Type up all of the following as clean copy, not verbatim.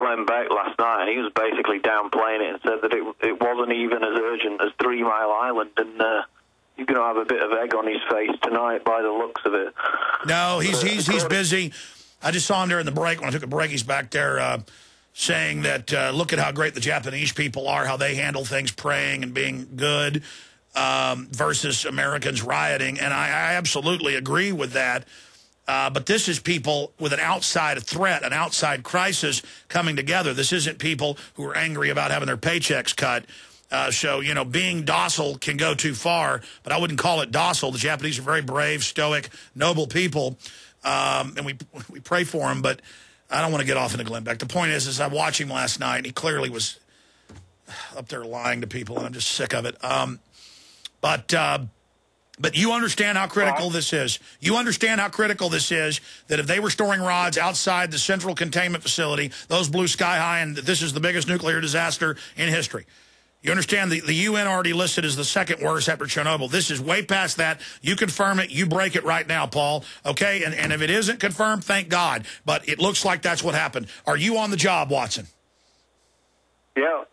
Glenn Beck last night, and he was basically downplaying it and said that it wasn't even as urgent as 3 Mile Island, and you're going to have a bit of egg on his face tonight by the looks of it. No, he's busy. I just saw him during the break. When I took a break, he's back there saying that look at how great the Japanese people are, how they handle things, praying and being good, versus Americans rioting. And I absolutely agree with that. But this is people with an outside threat, an outside crisis coming together. This isn't people who are angry about having their paychecks cut. So, you know, being docile can go too far, but I wouldn't call it docile. The Japanese are very brave, stoic, noble people, and we pray for them, but I don't want to get off into Glenn Beck. The point is I watched him last night, and he clearly was up there lying to people, and I'm just sick of it. But you understand how critical this is. You understand how critical this is, that if they were storing rods outside the central containment facility, those blew sky high, and that this is the biggest nuclear disaster in history. You understand the UN already listed as the second worst after Chernobyl. This is way past that. You confirm it. You break it right now, Paul. Okay? And if it isn't confirmed, thank God. But it looks like that's what happened. Are you on the job, Watson? Yeah.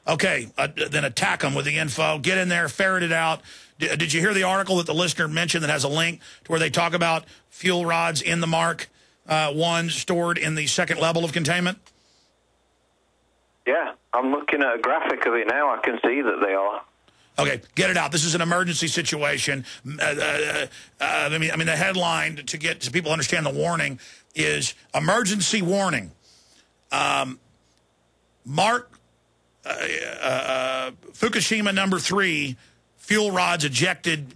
Okay. Then attack them with the info. Get in there. Ferret it out. Did you hear the article that the listener mentioned that has a link to where they talk about fuel rods in the Mark 1 stored in the second level of containment? Yeah, I'm looking at a graphic of it now. I can see that they are. Okay, get it out. This is an emergency situation. I mean, the headline to get so people understand the warning is emergency warning. Mark Fukushima #3. Fuel rods ejected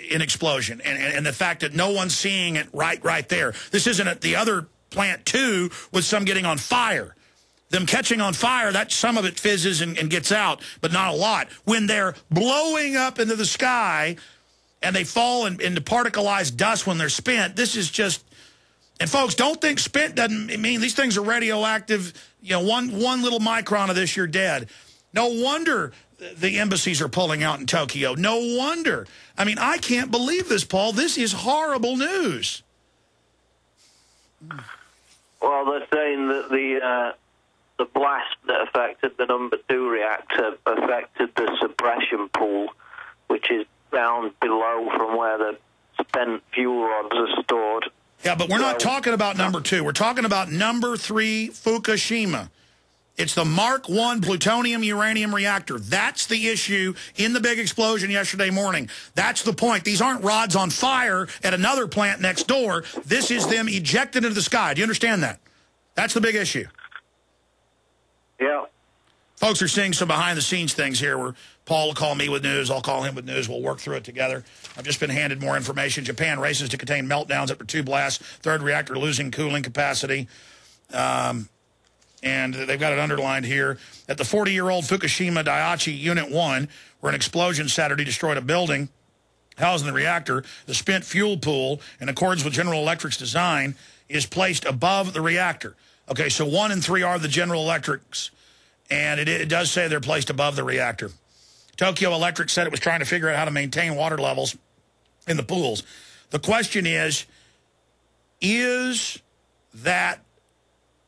in explosion, and the fact that no one's seeing it right there. This isn't at the other plant, too, with some getting on fire. Them catching on fire, that some of it fizzes and gets out, but not a lot. When they're blowing up into the sky and they fall into particleized dust when they're spent, this is just... And, folks, don't think spent doesn't mean these things are radioactive. You know, one little micron of this, you're dead. No wonder the embassies are pulling out in Tokyo. No wonder. I mean, I can't believe this, Paul. This is horrible news. Well, they're saying that the blast that affected the #2 reactor affected the suppression pool, which is down below from where the spent fuel rods are stored. Yeah, but we're not talking about #2. We're talking about #3 Fukushima. It's the Mark 1 plutonium-uranium reactor. That's the issue in the big explosion yesterday morning. That's the point. These aren't rods on fire at another plant next door. This is them ejected into the sky. Do you understand that? That's the big issue. Yeah. Folks are seeing some behind-the-scenes things here where Paul will call me with news, I'll call him with news, we'll work through it together. I've just been handed more information. Japan races to contain meltdowns after 2 blasts, 3rd reactor losing cooling capacity. And they've got it underlined here. At the 40-year-old Fukushima Daiichi Unit 1, where an explosion Saturday destroyed a building housing the reactor, the spent fuel pool, in accordance with General Electric's design, is placed above the reactor. Okay, so 1 and 3 are the General Electrics, and it does say they're placed above the reactor. Tokyo Electric said it was trying to figure out how to maintain water levels in the pools. The question is that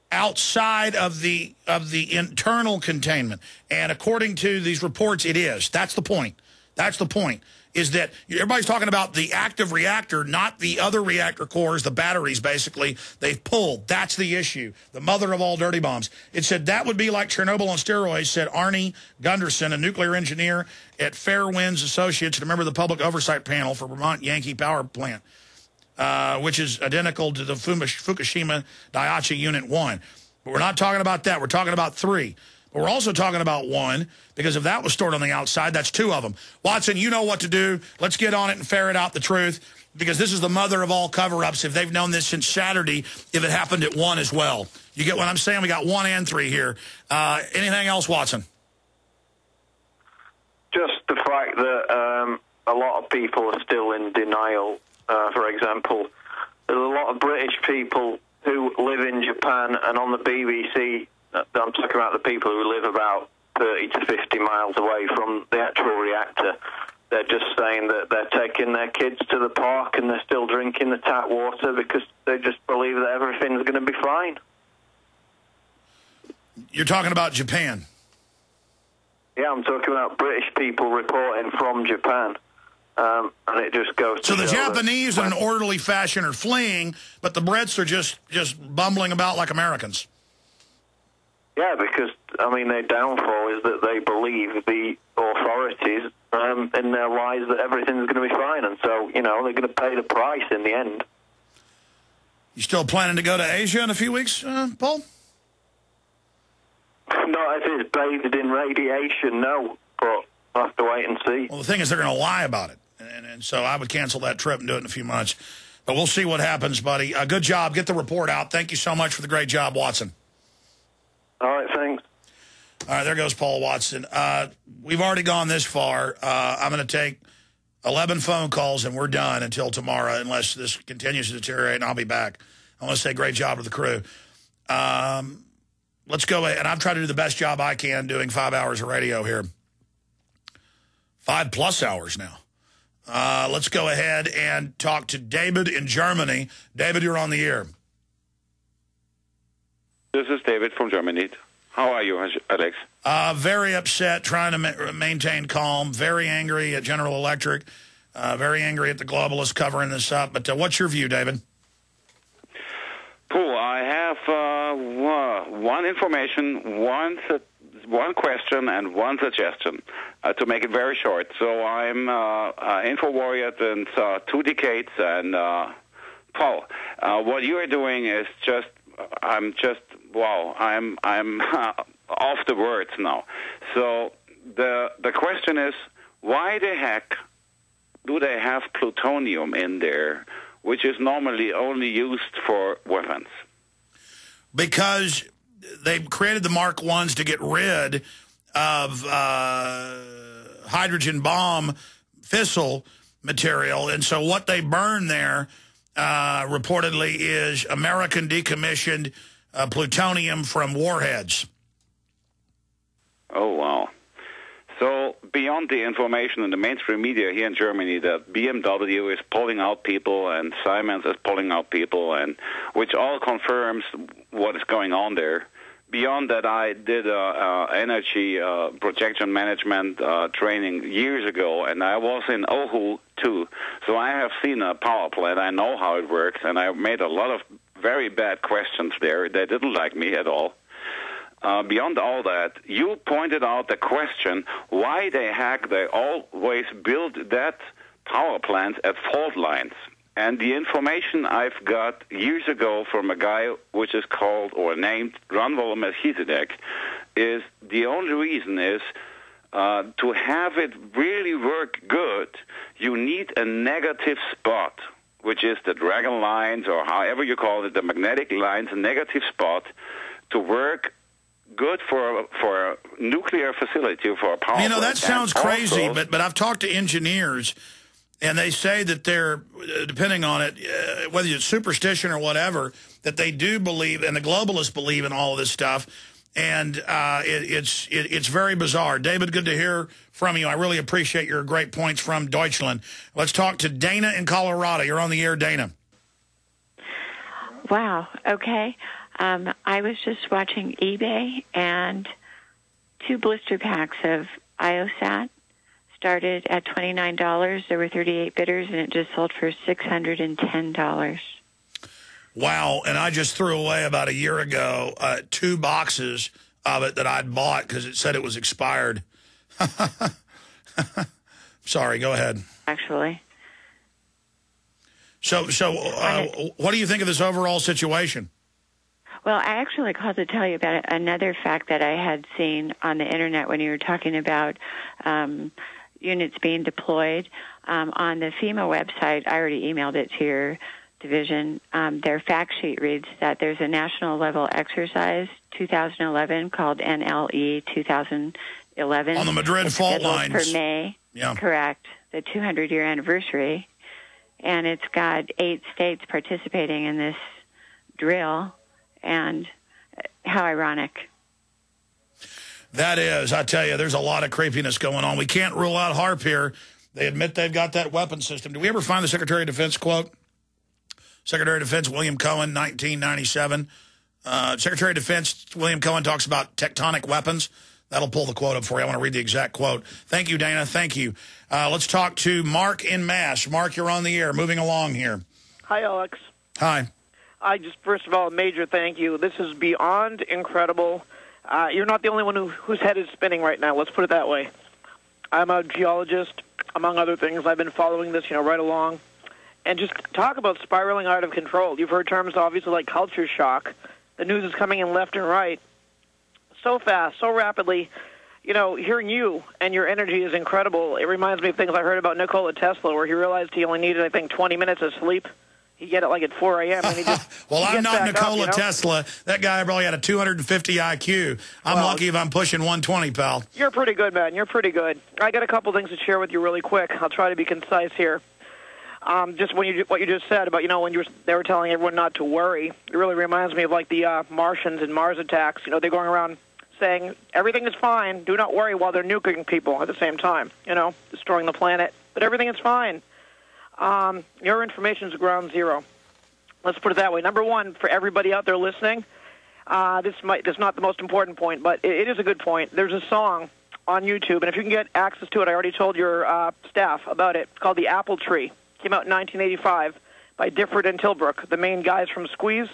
outside of the internal containment? And according to these reports, it is. That's the point. That's the point, is that everybody's talking about the active reactor, not the other reactor cores, the batteries, basically, they've pulled. That's the issue, the mother of all dirty bombs. It said that would be like Chernobyl on steroids, said Arnie Gunderson, a nuclear engineer at Fairwinds Associates, and a member of the Public Oversight Panel for Vermont Yankee Power Plant, which is identical to the Fukushima Daiichi Unit 1. But we're not talking about that. We're talking about 3. But we're also talking about 1, because if that was stored on the outside, that's 2 of them. Watson, you know what to do. Let's get on it and ferret out the truth, because this is the mother of all cover-ups. If they've known this since Saturday, if it happened at 1 as well. You get what I'm saying? We got 1 and 3 here. Anything else, Watson? Just the fact that a lot of people are still in denial. For example, there's a lot of British people who live in Japan, and on the BBC, I'm talking about the people who live about 30 to 50 miles away from the actual reactor. They're just saying that they're taking their kids to the park and they're still drinking the tap water because they just believe that everything's going to be fine. You're talking about Japan. Yeah, I'm talking about British people reporting from Japan. And it just goes to So the Japanese in an orderly fashion are fleeing, but the Brits are just bumbling about like Americans. Yeah, because, I mean, their downfall is that they believe the authorities in their lies that everything's going to be fine. And so, you know, they're going to pay the price in the end. You still planning to go to Asia in a few weeks, Paul? Not if it's bathed in radiation, no. But I'll have to wait and see. Well, the thing is they're going to lie about it. And so I would cancel that trip and do it in a few months. But we'll see what happens, buddy. Good job. Get the report out. Thank you so much for the great job, Watson. All right, thanks. All right, there goes Paul Watson. We've already gone this far. I'm going to take 11 phone calls, and we're done until tomorrow, unless this continues to deteriorate, and I'll be back. I want to say great job to the crew. Let's go, and I've tried to do the best job I can doing 5 hours of radio here. 5+ hours now. Let's go ahead and talk to David in Germany. David, you're on the air. This is David from Germany. How are you, Alex? Very upset, trying to maintain calm, very angry at General Electric, very angry at the globalists covering this up. But what's your view, David? Cool. I have one information, one question, and one suggestion to make it very short. So I'm info warrior since 2 decades, and Paul, what you are doing is just, I'm off the words now. So the question is, why the heck do they have plutonium in there, which is normally only used for weapons? Because they created the Mark I's to get rid of hydrogen bomb fissile material. And so what they burn there reportedly is American decommissioned plutonium from warheads. Oh, wow. So beyond the information in the mainstream media here in Germany that BMW is pulling out people and Siemens is pulling out people, and which all confirms what is going on there. Beyond that, I did energy projection management training years ago, and I was in OHU too. So I have seen a power plant. I know how it works, and I made a lot of very bad questions there. They didn't like me at all. Beyond all that, you pointed out the question, why the heck they always build that power plant at fault lines. And the information I've got years ago from a guy which is called or named Ranval Melchizedek is the only reason is to have it really work good, you need a negative spot, which is the dragon lines or however you call it, the magnetic lines, a negative spot to work good for a nuclear facility, for a power plant. You know, that sounds crazy, but I've talked to engineers, and they say that they're, depending on it, whether it's superstition or whatever, that they do believe, and the globalists believe in all of this stuff, and it's very bizarre. David, good to hear from you. I really appreciate your great points from Deutschland. Let's talk to Dana in Colorado. You're on the air, Dana. Wow, okay. I was just watching eBay, and 2 blister packs of IOSat started at $29. There were 38 bidders, and it just sold for $610. Wow, and I just threw away about a year ago 2 boxes of it that I'd bought because it said it was expired. Sorry, go ahead. Actually. So what do you think of this overall situation? Well, I actually called to tell you about another fact that I had seen on the Internet when you were talking about units being deployed. On the FEMA website, I already emailed it to your division. Their fact sheet reads that there's a national level exercise 2011 called NLE 2011. On the Madrid fault lines. For May, yeah. Correct, the 200-year anniversary. And it's got 8 states participating in this drill. And how ironic. That is, I tell you, there's a lot of creepiness going on. We can't rule out HARP here. They admit they've got that weapon system. Do we ever find the Secretary of Defense quote? Secretary of Defense William Cohen, 1997. Secretary of Defense William Cohen talks about tectonic weapons. That'll pull the quote up for you. I want to read the exact quote. Thank you, Dana. Thank you. Let's talk to Mark in Mass. Mark, you're on the air. Moving along here. Hi, Alex. Hi. I just, first of all, a major thank you. This is beyond incredible. You're not the only one whose head is spinning right now. Let's put it that way. I'm a geologist, among other things. I've been following this, right along. And just talk about spiraling out of control. You've heard terms, obviously, like culture shock. The news is coming in left and right. So fast, so rapidly. Hearing you and your energy is incredible. It reminds me of things I heard about Nikola Tesla, where he realized he only needed, I think, 20 minutes of sleep. He'd get it like at 4 a.m. And he just well, I'm not Nikola Tesla. That guy probably had a 250 IQ. I'm lucky if I'm pushing 120, pal. You're pretty good, man. You're pretty good. I got a couple things to share with you really quick. I'll try to be concise here. Just what you just said about, when they were telling everyone not to worry, it really reminds me of like the Martians and Mars attacks. They're going around saying everything is fine, do not worry, while they're nuking people at the same time, destroying the planet. But everything is fine. Your information is ground zero. Let's put it that way. Number one, for everybody out there listening, this is not the most important point, but it is a good point. There's a song on YouTube, and if you can get access to it, I already told your staff about it. It's called The Apple Tree. Came out in 1985 by Difford and Tilbrook, the main guys from Squeeze,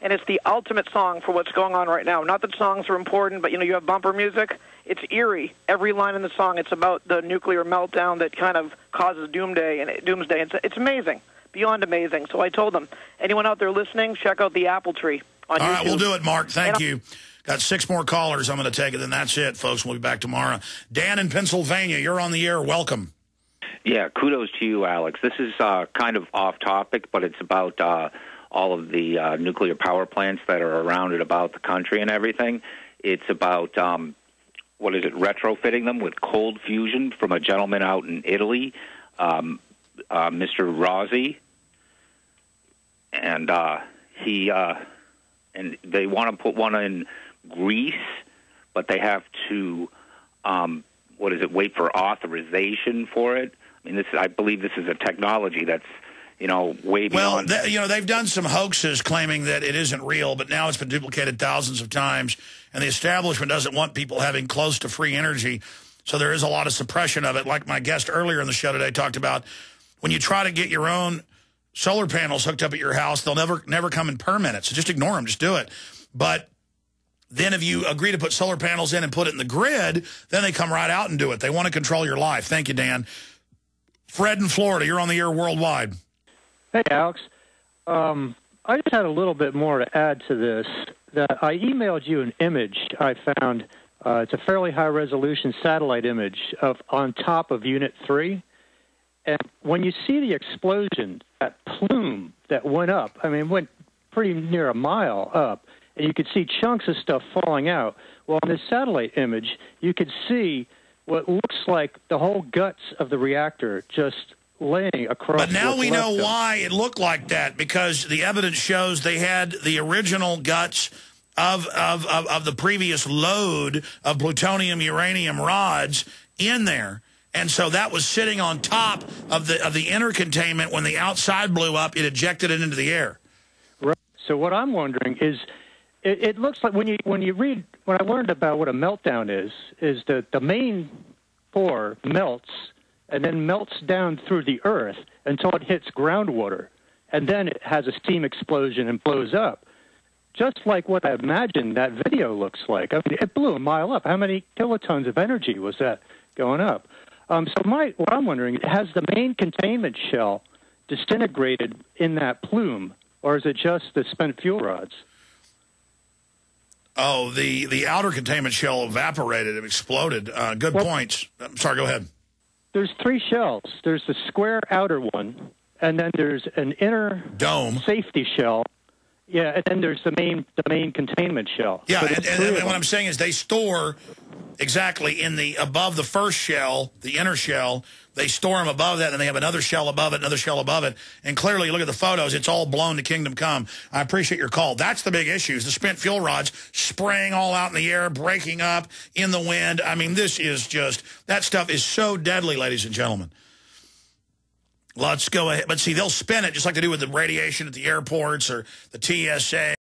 and it's the ultimate song for what's going on right now. Not that songs are important, but, you have bumper music. It's eerie. Every line in the song, it's about the nuclear meltdown that kind of causes doomsday. It's amazing, beyond amazing. So I told them, anyone out there listening, check out The Apple Tree on YouTube. All right, we'll do it, Mark. Thank you. Got 6 more callers I'm going to take, and then that's it, folks. We'll be back tomorrow. Dan in Pennsylvania, you're on the air. Welcome. Yeah, kudos to you, Alex. This is kind of off topic, but it's about all of the nuclear power plants that are around and about the country and everything. It's about, retrofitting them with cold fusion from a gentleman out in Italy, Mr. Rossi. And and they want to put one in Greece, but they have to, wait for authorization for it. I mean, I believe this is a technology that's, way beyond. Well, they've done some hoaxes claiming that it isn't real, but now it's been duplicated thousands of times, and the establishment doesn't want people having close to free energy, so there is a lot of suppression of it. Like my guest earlier in the show today talked about, when you try to get your own solar panels hooked up at your house, they'll never come and permit it, so just ignore them, just do it. But then if you agree to put solar panels in and put it in the grid, then they come right out and do it. They want to control your life. Thank you, Dan. Fred in Florida, you're on the air worldwide. Hey, Alex. I just had a little bit more to add to this. I emailed you an image I found. It's a fairly high-resolution satellite image on top of Unit 3. And when you see the explosion, that plume that went up, it went pretty near a mile up, and you could see chunks of stuff falling out. Well, in this satellite image, you could see what looks like the whole guts of the reactor just laying across. But now we know why it looked like that, because the evidence shows they had the original guts of the previous load of plutonium uranium rods in there. And so that was sitting on top of the inner containment. When the outside blew up, it ejected it into the air. Right. So what I'm wondering is, it looks like when I learned about what a meltdown is that the main core melts and then melts down through the earth until it hits groundwater, and then it has a steam explosion and blows up. Just like what I imagined that video looks like. It blew a mile up. How many kilotons of energy was that going up? What I'm wondering, has the main containment shell disintegrated in that plume, or is it just the spent fuel rods? Oh, the outer containment shell evaporated and exploded. Good points. I'm sorry, go ahead. There's 3 shells. There's the square outer one, and then there's an inner dome safety shell. Yeah, and then there's the main containment shell. Yeah, and what I'm saying is they store exactly above the first shell, the inner shell. They store them above that, and they have another shell above it, And clearly, look at the photos. It's all blown to kingdom come. I appreciate your call. That's the big issue, is the spent fuel rods spraying all out in the air, breaking up in the wind. This is just, that stuff is so deadly, ladies and gentlemen. Let's go ahead. But see, they'll spin it just like they do with the radiation at the airports or the TSA.